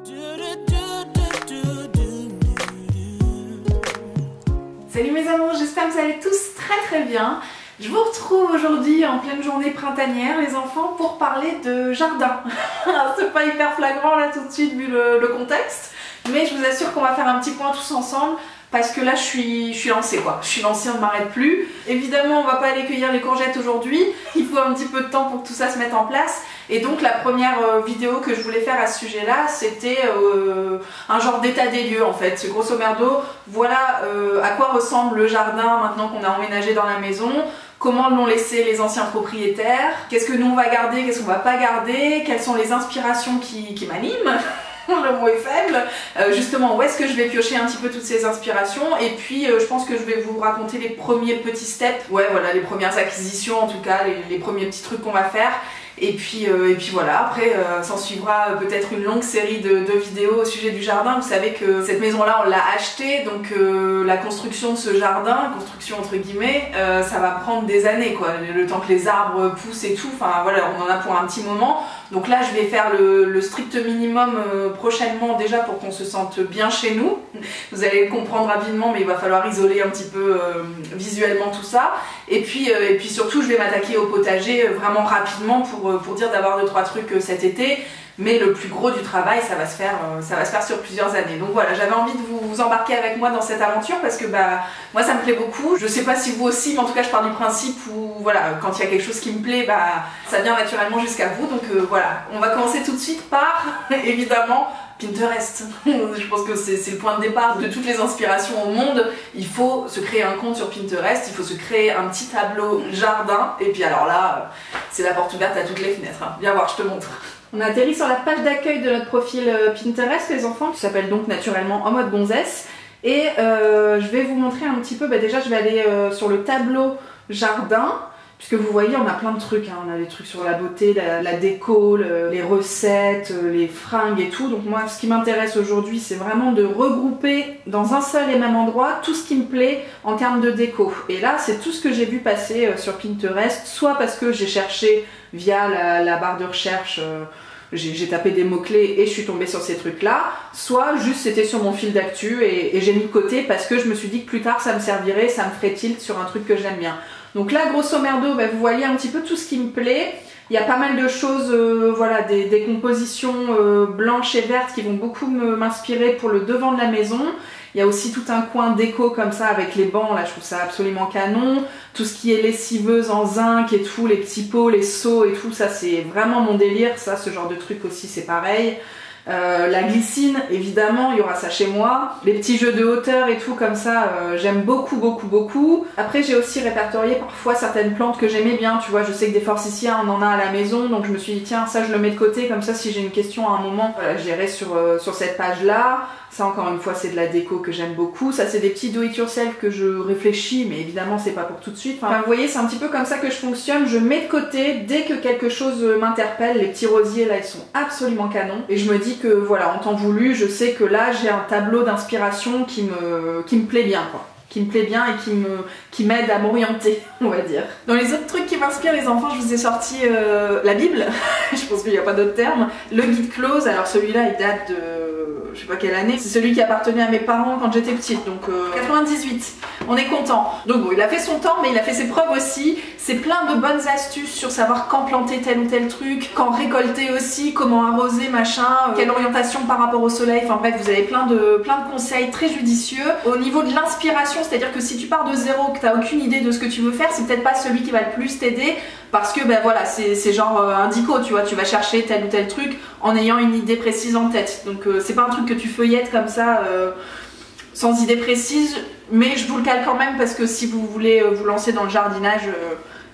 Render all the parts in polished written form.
Salut mes amours, j'espère que vous allez tous très bien. Je vous retrouve aujourd'hui en pleine journée printanière les enfants pour parler de jardin. C'est pas hyper flagrant là tout de suite vu le contexte, mais je vous assure qu'on va faire un petit point tous ensemble parce que là je suis lancée quoi. Je suis lancée, on ne m'arrête plus. Évidemment on va pas aller cueillir les courgettes aujourd'hui, il faut un petit peu de temps pour que tout ça se mette en place. Et donc la première vidéo que je voulais faire à ce sujet là, c'était un genre d'état des lieux en fait. Grosso merdo, voilà à quoi ressemble le jardin maintenant qu'on a emménagé dans la maison. Comment l'ont laissé les anciens propriétaires, qu'est-ce que nous on va garder, qu'est-ce qu'on va pas garder, quelles sont les inspirations qui m'animent. Le mot est faible. Justement, où est-ce que je vais piocher un petit peu toutes ces inspirations, et puis je pense que je vais vous raconter les premiers petits steps, ouais voilà, les premières acquisitions en tout cas, les premiers petits trucs qu'on va faire. Et puis voilà, après s'en suivra peut-être une longue série de vidéos au sujet du jardin. Vous savez que cette maison-là, on l'a achetée, donc la construction de ce jardin, construction entre guillemets, ça va prendre des années quoi, le temps que les arbres poussent et tout, enfin voilà, on en a pour un petit moment. Donc là, je vais faire le strict minimum prochainement déjà pour qu'on se sente bien chez nous. Vous allez le comprendre rapidement, mais il va falloir isoler un petit peu visuellement tout ça. Et puis surtout, je vais m'attaquer au potager vraiment rapidement pour dire d'avoir 2-3 trucs cet été. Mais le plus gros du travail, ça va se faire sur plusieurs années. Donc voilà, j'avais envie de vous embarquer avec moi dans cette aventure parce que bah moi ça me plaît beaucoup. Je sais pas si vous aussi, mais en tout cas je pars du principe où voilà, quand il y a quelque chose qui me plaît, bah ça vient naturellement jusqu'à vous. Donc voilà, on va commencer tout de suite par évidemment Pinterest. Je pense que c'est le point de départ de toutes les inspirations au monde. Il faut se créer un compte sur Pinterest, il faut se créer un petit tableau jardin. Et puis alors là, c'est la porte ouverte à toutes les fenêtres. Hein. Viens voir, je te montre. On a atterri sur la page d'accueil de notre profil Pinterest, les enfants, qui s'appelle donc naturellement En mode gonzesse. Et je vais vous montrer un petit peu, bah déjà je vais aller sur le tableau jardin, puisque vous voyez on a plein de trucs, hein. On a des trucs sur la beauté, la déco, les recettes, les fringues et tout. Donc moi ce qui m'intéresse aujourd'hui c'est vraiment de regrouper dans un seul et même endroit tout ce qui me plaît en termes de déco. Et là c'est tout ce que j'ai vu passer sur Pinterest, soit parce que j'ai cherché via la barre de recherche, j'ai tapé des mots-clés et je suis tombée sur ces trucs-là, soit juste c'était sur mon fil d'actu et j'ai mis de côté parce que je me suis dit que plus tard ça me servirait, ça me ferait tilt sur un truc que j'aime bien. Donc là, grosso merdo, bah, vous voyez un petit peu tout ce qui me plaît. Il y a pas mal de choses, voilà, des compositions blanches et vertes qui vont beaucoup m'inspirer pour le devant de la maison. Il y a aussi tout un coin déco comme ça avec les bancs, là je trouve ça absolument canon. Tout ce qui est lessiveuse en zinc et tout, les petits pots, les seaux et tout, ça c'est vraiment mon délire. Ça, ce genre de truc aussi c'est pareil. La glycine, évidemment, il y aura ça chez moi. Les petits jeux de hauteur et tout comme ça, j'aime beaucoup. Après j'ai aussi répertorié parfois certaines plantes que j'aimais bien, tu vois, je sais que des forsythias on en a à la maison, donc je me suis dit tiens ça je le mets de côté, comme ça si j'ai une question à un moment, voilà, j'irai sur cette page là. Ça encore une fois c'est de la déco que j'aime beaucoup, ça c'est des petits do it yourself que je réfléchis, mais évidemment c'est pas pour tout de suite. Enfin vous voyez c'est un petit peu comme ça que je fonctionne, je mets de côté dès que quelque chose m'interpelle. Les petits rosiers là ils sont absolument canons, et je me dis que voilà, en temps voulu, je sais que là j'ai un tableau d'inspiration qui me plaît bien quoi. Qui me plaît bien et qui m'aide à m'orienter, on va dire. Dans les autres trucs qui m'inspirent les enfants, je vous ai sorti la Bible, je pense qu'il n'y a pas d'autre terme, le guide close, alors celui-là il date de je sais pas quelle année, c'est celui qui appartenait à mes parents quand j'étais petite, donc 98, on est content. Donc bon, il a fait son temps, mais il a fait ses preuves aussi, c'est plein de bonnes astuces sur savoir quand planter tel ou tel truc, quand récolter aussi, comment arroser, machin, quelle orientation par rapport au soleil, enfin bref, vous avez plein de conseils très judicieux. Au niveau de l'inspiration, c'est-à-dire que si tu pars de zéro, que tu n'as aucune idée de ce que tu veux faire, c'est peut-être pas celui qui va le plus t'aider, parce que ben voilà, c'est genre indico, tu vois, tu vas chercher tel ou tel truc en ayant une idée précise en tête. Donc c'est pas un truc que tu feuillettes comme ça sans idée précise, mais je vous le cale quand même parce que si vous voulez vous lancer dans le jardinage,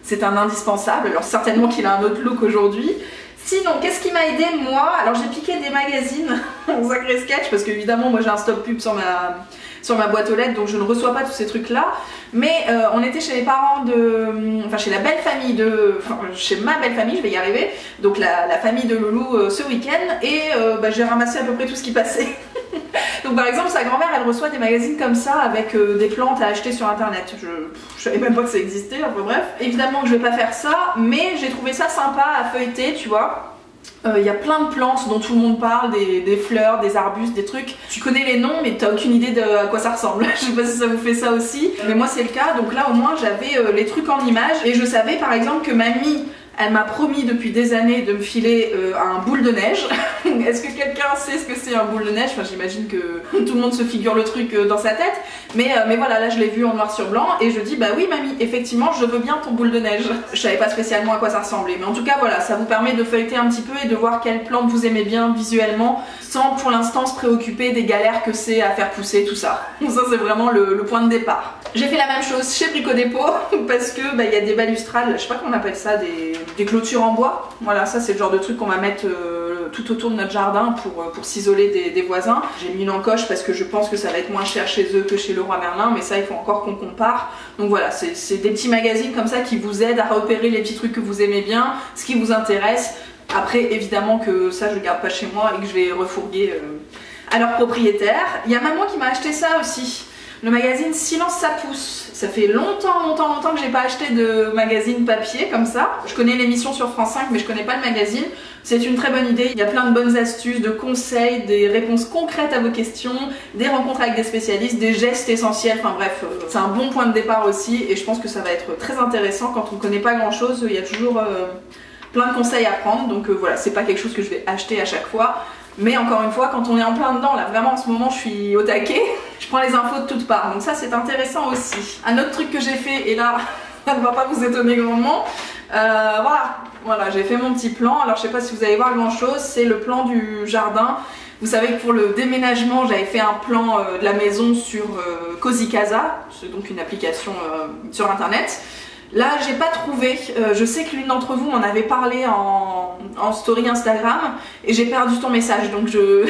c'est un indispensable. Alors certainement qu'il a un autre look aujourd'hui. Sinon, qu'est-ce qui m'a aidé moi? Alors j'ai piqué des magazines en sacré sketch parce qu'évidemment moi j'ai un stop pub sur ma boîte aux lettres, donc je ne reçois pas tous ces trucs là. Mais on était chez les parents enfin chez la belle famille chez ma belle famille, je vais y arriver, donc la famille de Loulou ce week-end, et bah, j'ai ramassé à peu près tout ce qui passait. Donc par exemple sa grand-mère elle reçoit des magazines comme ça avec des plantes à acheter sur internet. Je savais même pas que ça existait, enfin bref. Évidemment que je vais pas faire ça, mais j'ai trouvé ça sympa à feuilleter, tu vois. Il y a plein de plantes dont tout le monde parle, des fleurs, des arbustes, des trucs. Tu connais les noms mais t'as aucune idée de à quoi ça ressemble. Je sais pas si ça vous fait ça aussi, mais moi c'est le cas. Donc là au moins j'avais les trucs en images et je savais par exemple que mamie, elle m'a promis depuis des années de me filer un boule de neige. Est-ce que quelqu'un sait ce que c'est un boule de neige? Enfin j'imagine que tout le monde se figure le truc dans sa tête. Mais voilà, là je l'ai vu en noir sur blanc et je dis bah oui mamie, effectivement je veux bien ton boule de neige. Je savais pas spécialement à quoi ça ressemblait. Mais en tout cas voilà, ça vous permet de feuilleter un petit peu et de voir quelles plantes vous aimez bien visuellement sans pour l'instant se préoccuper des galères que c'est à faire pousser tout ça. Ça c'est vraiment le point de départ. J'ai fait la même chose chez Brico Dépôt parce que bah, y a des balustrades, je sais pas comment on appelle ça, des clôtures en bois. Voilà, ça c'est le genre de truc qu'on va mettre tout autour de notre jardin pour s'isoler des voisins. J'ai mis une encoche parce que je pense que ça va être moins cher chez eux que chez Leroy Merlin, mais ça il faut encore qu'on compare. Donc voilà, c'est des petits magazines comme ça qui vous aident à repérer les petits trucs que vous aimez bien, ce qui vous intéresse. Après évidemment que ça je le garde pas chez moi et que je vais refourguer à leur propriétaire. Il y a maman qui m'a acheté ça aussi. Le magazine Silence ça pousse. Ça fait longtemps que j'ai pas acheté de magazine papier comme ça. Je connais l'émission sur France 5 mais je connais pas le magazine. C'est une très bonne idée. Il y a plein de bonnes astuces, de conseils, des réponses concrètes à vos questions, des rencontres avec des spécialistes, des gestes essentiels. Enfin bref, c'est un bon point de départ aussi et je pense que ça va être très intéressant quand on ne connaît pas grand chose. Il y a toujours plein de conseils à prendre. Donc voilà, c'est pas quelque chose que je vais acheter à chaque fois. Mais encore une fois, quand on est en plein dedans, là vraiment en ce moment je suis au taquet, je prends les infos de toutes parts, donc ça c'est intéressant aussi. Un autre truc que j'ai fait, et là ça ne va pas vous étonner grandement, voilà j'ai fait mon petit plan. Alors je sais pas si vous allez voir grand chose, c'est le plan du jardin. Vous savez que pour le déménagement j'avais fait un plan de la maison sur Cozy Casa, c'est donc une application sur internet. Là j'ai pas trouvé, je sais que l'une d'entre vous m'en avait parlé en story Instagram et j'ai perdu ton message, donc je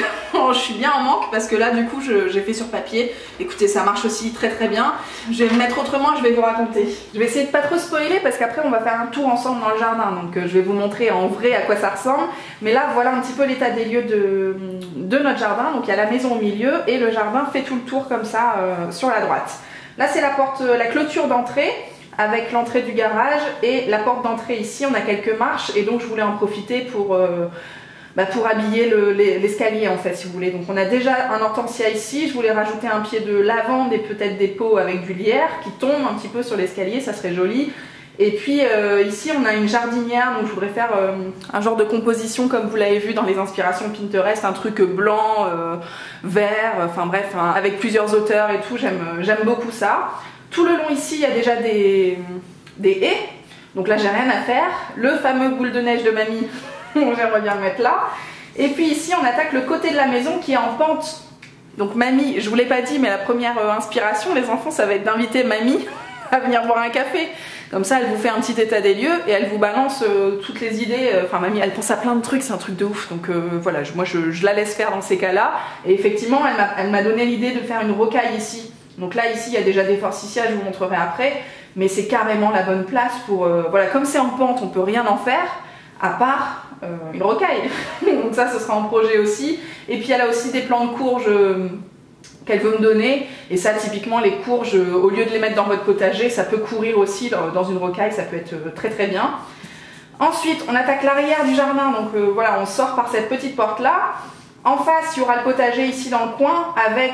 suis bien en manque parce que là du coup j'ai fait sur papier. Écoutez, ça marche aussi très très bien. Je vais me mettre autrement, je vais vous raconter. Je vais essayer de pas trop spoiler parce qu'après on va faire un tour ensemble dans le jardin, donc je vais vous montrer en vrai à quoi ça ressemble. Mais là voilà un petit peu l'état des lieux de notre jardin. Donc il y a la maison au milieu et le jardin fait tout le tour comme ça sur la droite. Là c'est la porte, la clôture d'entrée, avec l'entrée du garage et la porte d'entrée ici. On a quelques marches et donc je voulais en profiter pour habiller l'escalier en fait si vous voulez. Donc on a déjà un hortensia ici, je voulais rajouter un pied de lavande et peut-être des pots avec du lierre qui tombent un petit peu sur l'escalier, ça serait joli. Et puis ici on a une jardinière, donc je voudrais faire un genre de composition comme vous l'avez vu dans les inspirations Pinterest, un truc blanc, vert, enfin bref, hein, avec plusieurs hauteurs et tout, j'aime beaucoup ça. Tout le long ici il y a déjà des haies, donc là j'ai rien à faire. Le fameux boule de neige de mamie, j'aimerais bien le mettre là. Et puis ici on attaque le côté de la maison qui est en pente. Donc mamie, je vous l'ai pas dit mais la première inspiration les enfants ça va être d'inviter mamie à venir boire un café. Comme ça elle vous fait un petit état des lieux et elle vous balance toutes les idées. Enfin mamie elle pense à plein de trucs, c'est un truc de ouf. Donc voilà, moi je la laisse faire dans ces cas là. Et effectivement elle m'a donné l'idée de faire une rocaille ici. Donc là ici il y a déjà des forsythias, je vous montrerai après, mais c'est carrément la bonne place pour, voilà, comme c'est en pente on peut rien en faire à part une rocaille. Donc ça ce sera en projet aussi. Et puis elle a aussi des plants de courges qu'elle veut me donner, et ça typiquement les courges au lieu de les mettre dans votre potager ça peut courir aussi dans une rocaille, ça peut être très très bien. Ensuite on attaque l'arrière du jardin, donc voilà on sort par cette petite porte là. En face, il y aura le potager ici dans le coin avec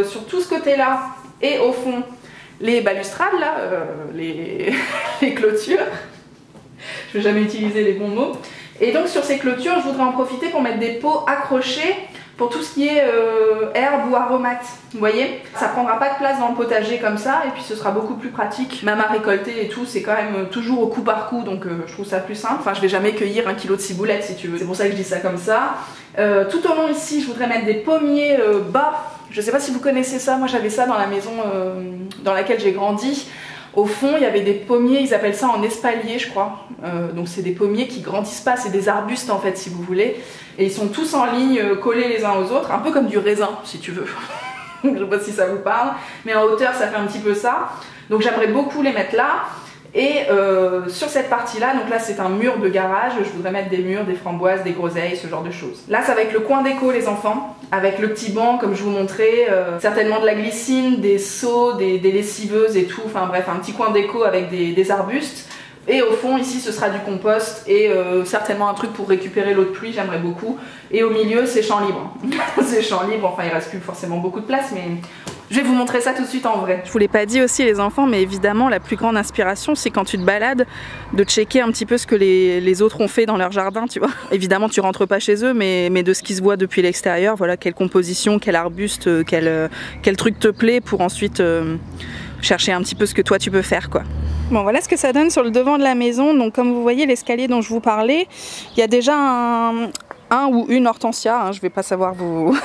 sur tout ce côté-là et au fond les balustrades là, les clôtures. Je vais jamais utiliser les bons mots. Et donc sur ces clôtures, je voudrais en profiter pour mettre des pots accrochés pour tout ce qui est herbe ou aromates. Vous voyez, ça prendra pas de place dans le potager comme ça et puis ce sera beaucoup plus pratique. Même à récolter et tout, c'est quand même toujours au coup par coup, donc je trouve ça plus simple. Enfin, je vais jamais cueillir 1 kilo de ciboulettes si tu veux. C'est pour ça que je dis ça comme ça. Tout au long ici, je voudrais mettre des pommiers bas. Je sais pas si vous connaissez ça, moi j'avais ça dans la maison dans laquelle j'ai grandi. Au fond, il y avait des pommiers, ils appellent ça en espalier, je crois. Donc c'est des pommiers qui grandissent pas, c'est des arbustes en fait, si vous voulez. Et ils sont tous en ligne, collés les uns aux autres, un peu comme du raisin, si tu veux. Je sais pas si ça vous parle, mais en hauteur, ça fait un petit peu ça. Donc j'aimerais beaucoup les mettre là. Et sur cette partie-là, donc là c'est un mur de garage, je voudrais mettre des murs, des framboises, des groseilles, ce genre de choses. Là ça va être le coin déco les enfants, avec le petit banc comme je vous montrais, certainement de la glycine, des seaux, des lessiveuses et tout, enfin bref un petit coin déco avec des arbustes. Et au fond ici ce sera du compost et certainement un truc pour récupérer l'eau de pluie, j'aimerais beaucoup. Et au milieu c'est champ libre. C'est champ libre, enfin il reste plus forcément beaucoup de place mais je vais vous montrer ça tout de suite en vrai. Je vous l'ai pas dit aussi les enfants, mais évidemment la plus grande inspiration c'est quand tu te balades de checker un petit peu ce que les autres ont fait dans leur jardin, tu vois. Évidemment tu rentres pas chez eux mais de ce qui se voit depuis l'extérieur, voilà, quelle composition, quel arbuste, quel truc te plaît pour ensuite chercher un petit peu ce que toi tu peux faire quoi. Bon voilà ce que ça donne sur le devant de la maison. Donc comme vous voyez l'escalier dont je vous parlais, il y a déjà un ou une hortensia, hein, je vais pas savoir vous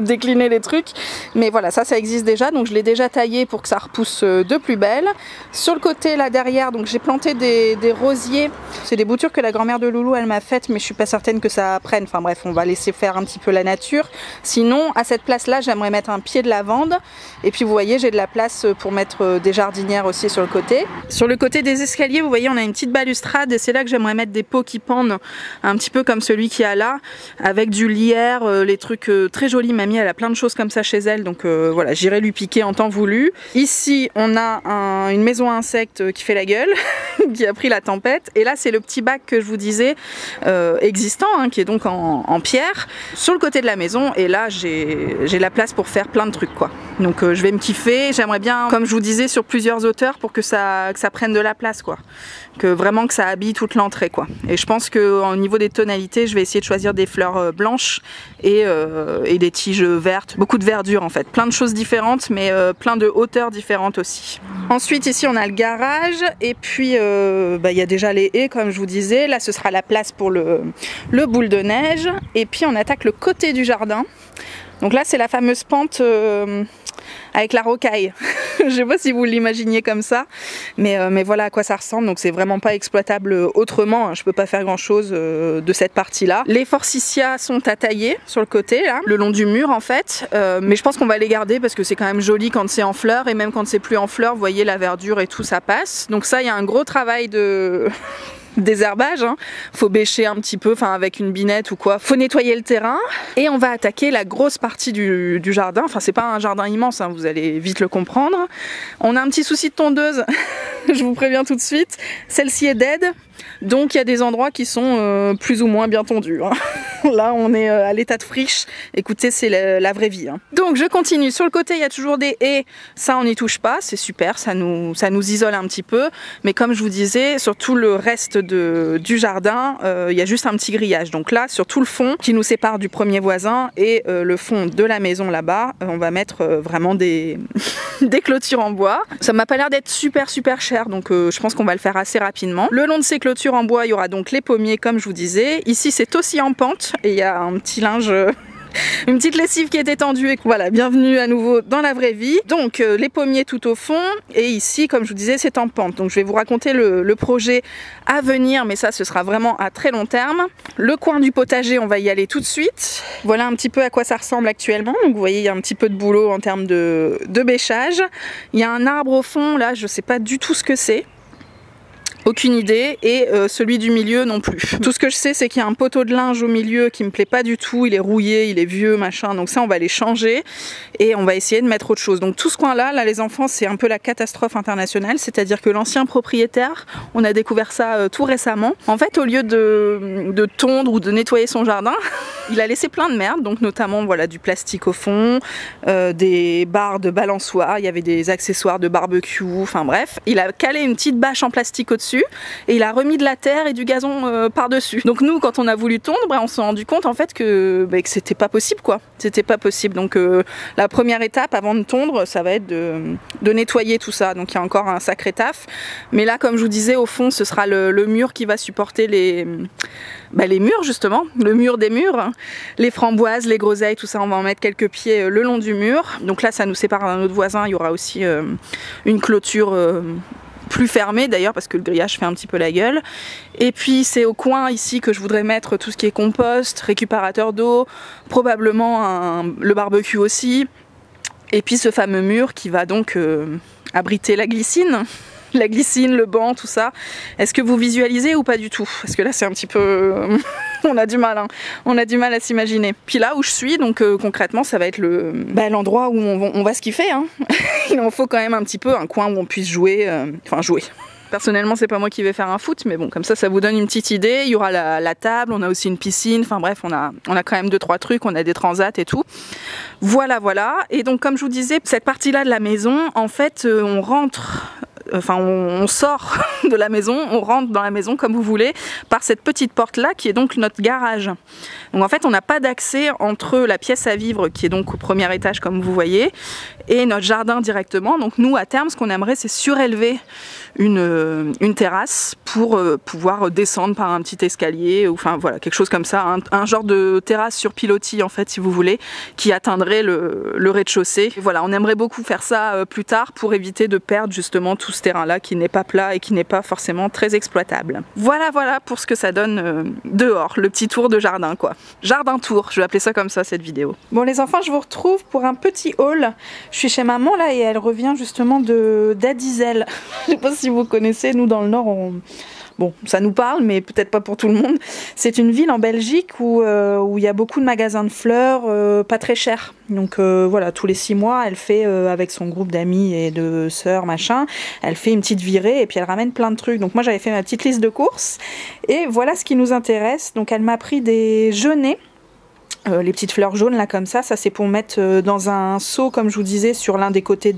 décliner les trucs, mais voilà ça existe déjà, donc je l'ai déjà taillé pour que ça repousse de plus belle. Sur le côté là derrière, donc j'ai planté des rosiers, c'est des boutures que la grand-mère de Loulou elle m'a faites, mais je suis pas certaine que ça prenne, enfin bref on va laisser faire un petit peu la nature. Sinon à cette place là j'aimerais mettre un pied de lavande, et puis vous voyez j'ai de la place pour mettre des jardinières aussi sur le côté. Sur le côté des escaliers vous voyez on a une petite balustrade et c'est là que j'aimerais mettre des pots qui pendent, un petit peu comme celui qu'il y a là, avec du lierre, les trucs très jolie, mamie elle a plein de choses comme ça chez elle, donc voilà j'irai lui piquer en temps voulu. Ici on a une maison à insectes qui fait la gueule qui a pris la tempête, et là c'est le petit bac que je vous disais existant, hein, qui est donc en pierre sur le côté de la maison, et là j'ai la place pour faire plein de trucs quoi, donc je vais me kiffer. J'aimerais bien, comme je vous disais, sur plusieurs hauteurs pour que ça prenne de la place quoi, que vraiment que ça habille toute l'entrée quoi. Et je pense que au niveau des tonalités je vais essayer de choisir des fleurs blanches et des tiges vertes, beaucoup de verdure en fait, plein de choses différentes mais plein de hauteurs différentes aussi. Ensuite ici on a le garage, et puis il y a déjà les haies comme je vous disais, là ce sera la place pour le boule de neige, et puis on attaque le côté du jardin. Donc là c'est la fameuse pente avec la rocaille. Je sais pas si vous l'imaginiez comme ça, mais voilà à quoi ça ressemble. Donc c'est vraiment pas exploitable autrement, hein. Je peux pas faire grand chose de cette partie là. Les forsythias sont à tailler sur le côté là, le long du mur en fait, mais je pense qu'on va les garder parce que c'est quand même joli quand c'est en fleurs, et même quand c'est plus en fleurs vous voyez la verdure et tout ça passe. Donc ça il y a un gros travail de désherbage, hein. Faut bêcher un petit peu, enfin avec une binette ou quoi, faut nettoyer le terrain, et on va attaquer la grosse partie du jardin. Enfin c'est pas un jardin immense, hein, vous allez vite le comprendre. On a un petit souci de tondeuse je vous préviens tout de suite, celle-ci est dead, donc il y a des endroits qui sont plus ou moins bien tondus, hein. Là on est à l'état de friche, écoutez c'est la vraie vie, hein. Donc je continue, sur le côté il y a toujours des haies, ça on n'y touche pas, c'est super, ça nous isole un petit peu, mais comme je vous disais, sur tout le reste du jardin, il y a juste un petit grillage. Donc là sur tout le fond qui nous sépare du premier voisin et le fond de la maison là-bas, on va mettre vraiment des clôtures en bois. Ça m'a pas l'air d'être super cher, donc je pense qu'on va le faire assez rapidement. Le long de ces clôtures en bois il y aura donc les pommiers comme je vous disais. Ici c'est aussi en pente et il y a un petit linge une petite lessive qui est étendue, et voilà, bienvenue à nouveau dans la vraie vie. Donc les pommiers tout au fond, et ici comme je vous disais c'est en pente. Donc je vais vous raconter le projet à venir, mais ça ce sera vraiment à très long terme. Le coin du potager on va y aller tout de suite. Voilà un petit peu à quoi ça ressemble actuellement. Donc vous voyez il y a un petit peu de boulot en termes de bêchage. Il y a un arbre au fond là, je sais pas du tout ce que c'est. Aucune idée, et celui du milieu non plus. Tout ce que je sais c'est qu'il y a un poteau de linge au milieu qui me plaît pas du tout, il est rouillé, il est vieux machin, donc ça on va les changer et on va essayer de mettre autre chose. Donc tout ce coin là les enfants c'est un peu la catastrophe internationale, c'est-à-dire que l'ancien propriétaire, on a découvert ça tout récemment, en fait au lieu de tondre ou de nettoyer son jardin il a laissé plein de merde, donc notamment voilà du plastique au fond, des barres de balançoire, il y avait des accessoires de barbecue, enfin bref, il a calé une petite bâche en plastique au-dessus et il a remis de la terre et du gazon par-dessus. Donc nous quand on a voulu tondre, on s'est rendu compte en fait que c'était pas possible quoi, c'était pas possible. Donc la première étape avant de tondre ça va être de nettoyer tout ça, donc il y a encore un sacré taf, mais là comme je vous disais au fond ce sera le mur qui va supporter les murs justement, le mur des murs, les framboises, les groseilles, tout ça on va en mettre quelques pieds le long du mur. Donc là ça nous sépare d'un autre voisin, il y aura aussi une clôture plus fermé d'ailleurs parce que le grillage fait un petit peu la gueule. Et puis c'est au coin ici que je voudrais mettre tout ce qui est compost, récupérateur d'eau, probablement le barbecue aussi. Et puis ce fameux mur qui va donc abriter la glycine. La glycine, le banc, tout ça. Est-ce que vous visualisez ou pas du tout? Parce que là c'est un petit peu... on a du mal, hein. On a du mal à s'imaginer. Puis là où je suis, donc concrètement ça va être l'endroit où on va se kiffer, hein. Il en faut quand même un petit peu un coin où on puisse jouer, enfin jouer. Personnellement, c'est pas moi qui vais faire un foot, mais bon, comme ça vous donne une petite idée. Il y aura la table, on a aussi une piscine, enfin bref, on a quand même 2-3 trucs, on a des transats et tout. Voilà. Et donc, comme je vous disais, cette partie-là de la maison, en fait, on rentre... Enfin, on sort de la maison, on rentre dans la maison comme vous voulez par cette petite porte là qui est donc notre garage. Donc en fait on n'a pas d'accès entre la pièce à vivre qui est donc au premier étage comme vous voyez et notre jardin directement. Donc nous à terme ce qu'on aimerait c'est surélever une terrasse pour pouvoir descendre par un petit escalier ou enfin voilà quelque chose comme ça, un genre de terrasse sur pilotis en fait si vous voulez qui atteindrait le rez-de-chaussée. Voilà, on aimerait beaucoup faire ça plus tard pour éviter de perdre justement tout ce terrain là qui n'est pas plat et qui n'est pas forcément très exploitable. Voilà pour ce que ça donne dehors, le petit tour de jardin quoi. Jardin tour, je vais appeler ça comme ça cette vidéo. Bon les enfants, je vous retrouve pour un petit haul. Je suis chez maman là et elle revient justement d'Adizel. Je sais pas si vous connaissez, nous dans le Nord bon, ça nous parle, mais peut-être pas pour tout le monde. C'est une ville en Belgique où il y a beaucoup de magasins de fleurs, pas très chers. Donc voilà, tous les 6 mois, elle fait avec son groupe d'amis et de sœurs, machin, elle fait une petite virée et puis elle ramène plein de trucs. Donc moi j'avais fait ma petite liste de courses et voilà ce qui nous intéresse. Donc elle m'a pris des genêts. Les petites fleurs jaunes là comme ça c'est pour mettre dans un seau comme je vous disais sur l'un des côtés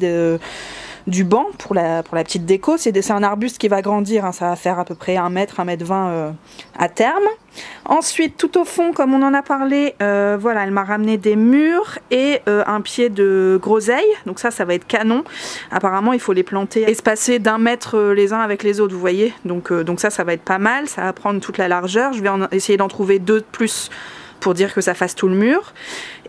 du banc pour la petite déco. C'est un arbuste qui va grandir, hein, ça va faire à peu près 1 mètre, 1,20 m à terme. Ensuite tout au fond comme on en a parlé, voilà elle m'a ramené des mûres et un pied de groseille, donc ça va être canon. Apparemment il faut les planter espacés d'1 mètre les uns avec les autres vous voyez, donc ça va être pas mal, ça va prendre toute la largeur. Je vais essayer d'en trouver 2 de plus pour dire que ça fasse tout le mur.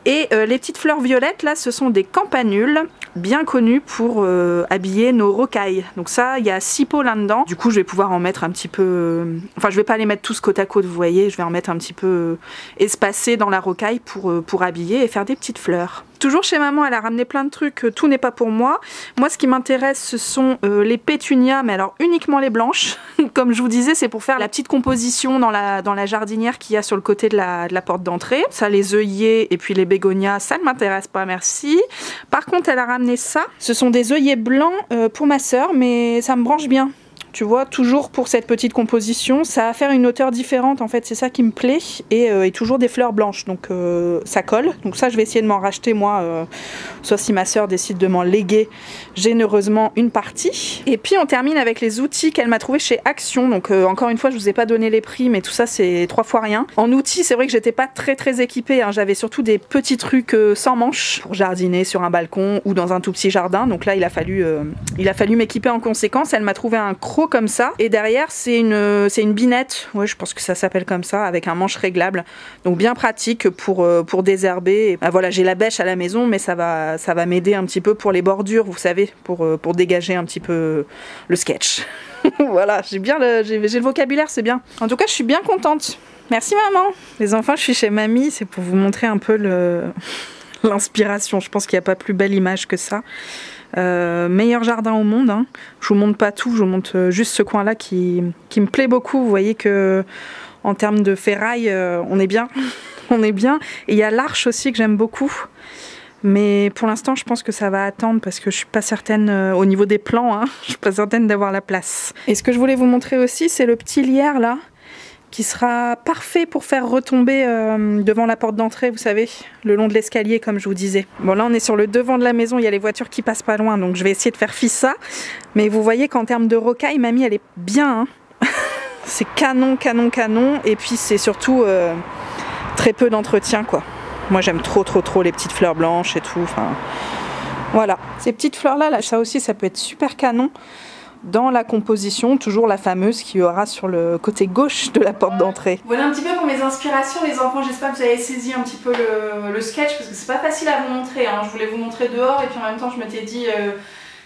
Et les petites fleurs violettes là ce sont des campanules bien connues pour habiller nos rocailles. Donc ça il y a 6 pots là dedans. Du coup je vais pouvoir en mettre un petit peu, enfin je vais pas les mettre tous côte à côte vous voyez, je vais en mettre un petit peu espacés dans la rocaille pour habiller et faire des petites fleurs. Toujours chez maman elle a ramené plein de trucs, tout n'est pas pour moi. Moi ce qui m'intéresse ce sont les pétunias, mais alors uniquement les blanches. Comme je vous disais c'est pour faire la petite composition dans la jardinière qu'il y a sur le côté de la porte d'entrée. Ça les œillets et puis les bégonias ça ne m'intéresse pas merci. Par contre elle a ramené ça, ce sont des œillets blancs pour ma soeur mais ça me branche bien. Tu vois, toujours pour cette petite composition, ça va faire une hauteur différente en fait, c'est ça qui me plaît, et toujours des fleurs blanches, donc ça colle. Donc ça je vais essayer de m'en racheter moi, soit si ma soeur décide de m'en léguer généreusement une partie. Et puis on termine avec les outils qu'elle m'a trouvé chez Action, donc encore une fois je vous ai pas donné les prix mais tout ça c'est 3 fois rien. En outils c'est vrai que j'étais pas très équipée, hein. J'avais surtout des petits trucs sans manches pour jardiner sur un balcon ou dans un tout petit jardin, donc là il a fallu m'équiper en conséquence. Elle m'a trouvé un croc comme ça et derrière c'est une binette, ouais je pense que ça s'appelle comme ça, avec un manche réglable, donc bien pratique pour désherber. Et, bah, voilà j'ai la bêche à la maison mais ça va m'aider un petit peu pour les bordures vous savez, pour dégager un petit peu le sketch. Voilà j'ai le vocabulaire, c'est bien. En tout cas je suis bien contente, merci maman. Les enfants je suis chez mamie, c'est pour vous montrer un peu l'inspiration, je pense qu'il n'y a pas plus belle image que ça. Meilleur jardin au monde, hein. Je vous montre pas tout, je vous montre juste ce coin là qui me plaît beaucoup. Vous voyez que en termes de ferraille on est bien. On est bien, et il y a l'arche aussi que j'aime beaucoup, mais pour l'instant je pense que ça va attendre parce que je suis pas certaine au niveau des plans, hein, je suis pas certaine d'avoir la place. Et ce que je voulais vous montrer aussi c'est le petit lierre là qui sera parfait pour faire retomber devant la porte d'entrée, vous savez, le long de l'escalier comme je vous disais. Bon là on est sur le devant de la maison, il y a les voitures qui passent pas loin, donc je vais essayer de faire fi ça. Mais vous voyez qu'en termes de rocaille, mamie elle est bien, hein. C'est canon, et puis c'est surtout très peu d'entretien quoi. Moi j'aime trop les petites fleurs blanches et tout, enfin voilà. Ces petites fleurs là, ça aussi ça peut être super canon dans la composition, toujours la fameuse qui aura sur le côté gauche de la porte d'entrée. Voilà un petit peu pour mes inspirations les enfants, j'espère que vous avez saisi un petit peu le sketch parce que c'est pas facile à vous montrer, hein. Je voulais vous montrer dehors et puis en même temps je m'étais dit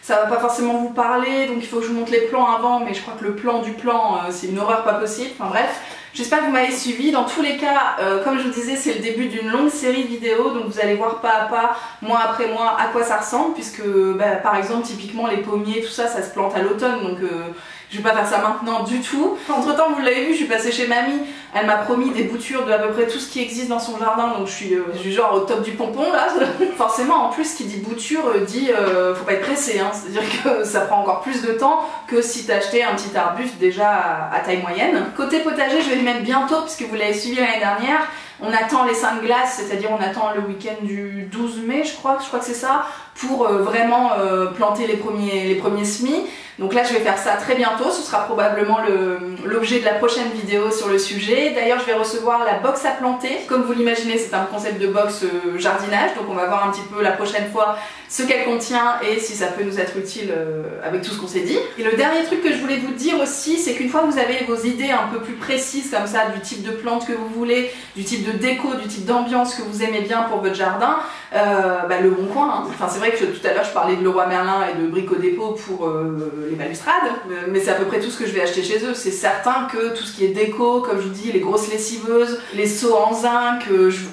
ça va pas forcément vous parler donc il faut que je vous montre les plans avant, mais je crois que le plan du plan c'est une horreur pas possible, enfin bref. J'espère que vous m'avez suivi. Dans tous les cas, comme je vous disais, c'est le début d'une longue série de vidéos, donc vous allez voir pas à pas, mois après mois, à quoi ça ressemble, puisque par exemple, typiquement les pommiers, tout ça, ça se plante à l'automne, donc Je vais pas faire ça maintenant du tout. Entre temps, vous l'avez vu, je suis passée chez mamie. Elle m'a promis des boutures de à peu près tout ce qui existe dans son jardin, donc je suis genre au top du pompon là. Forcément, en plus, qui dit bouture dit faut pas être pressé, hein. C'est-à-dire que ça prend encore plus de temps que si t'achetais un petit arbuste déjà à taille moyenne. Côté potager, je vais le mettre bientôt parce que vous l'avez suivi l'année dernière. On attend les seins de glace, c'est-à-dire on attend le week-end du 12 mai, je crois que c'est ça, pour vraiment planter les premiers semis. Donc là je vais faire ça très bientôt, ce sera probablement l'objet de la prochaine vidéo sur le sujet. D'ailleurs je vais recevoir la box à planter. Comme vous l'imaginez, c'est un concept de box jardinage, donc on va voir un petit peu la prochaine fois ce qu'elle contient et si ça peut nous être utile avec tout ce qu'on s'est dit. Et le dernier truc que je voulais vous dire aussi, c'est qu'une fois que vous avez vos idées un peu plus précises comme ça, du type de plante que vous voulez, du type de déco, du type d'ambiance que vous aimez bien pour votre jardin, le Bon Coin, hein. Enfin c'est vrai que tout à l'heure je parlais de Leroy Merlin et de Brico Dépôt pour les balustrades, mais c'est à peu près tout ce que je vais acheter chez eux. C'est certain que tout ce qui est déco, comme je vous dis, les grosses lessiveuses, les seaux en zinc,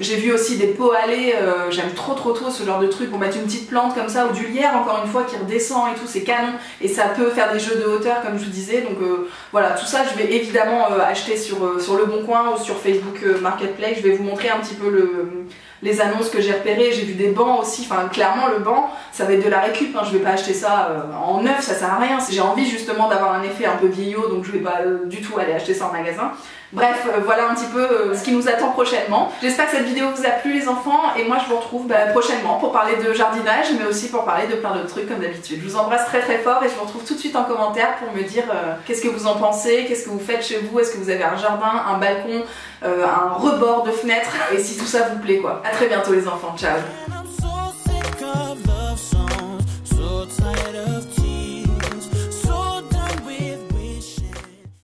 j'ai vu aussi des pots à lait, j'aime trop ce genre de truc pour mettre une petite plante comme ça, ou du lierre encore une fois qui redescend et tout, c'est canon, et ça peut faire des jeux de hauteur comme je vous disais. Donc voilà, tout ça je vais évidemment acheter sur le Bon Coin ou sur Facebook Marketplace. Je vais vous montrer un petit peu les annonces que j'ai repérées. J'ai vu des bancs aussi, enfin clairement le banc ça va être de la récup, hein. Je vais pas acheter ça en neuf, ça sert à rien. J'ai envie justement d'avoir un effet un peu vieillot, donc je vais pas du tout aller acheter ça en magasin. Bref, voilà un petit peu ce qui nous attend prochainement. J'espère que cette vidéo vous a plu les enfants, et moi je vous retrouve prochainement pour parler de jardinage, mais aussi pour parler de plein d'autres trucs comme d'habitude. Je vous embrasse très fort et je vous retrouve tout de suite en commentaire pour me dire qu'est-ce que vous en pensez, qu'est-ce que vous faites chez vous, est-ce que vous avez un jardin, un balcon, un rebord de fenêtre, et si tout ça vous plaît quoi. A très bientôt les enfants, ciao.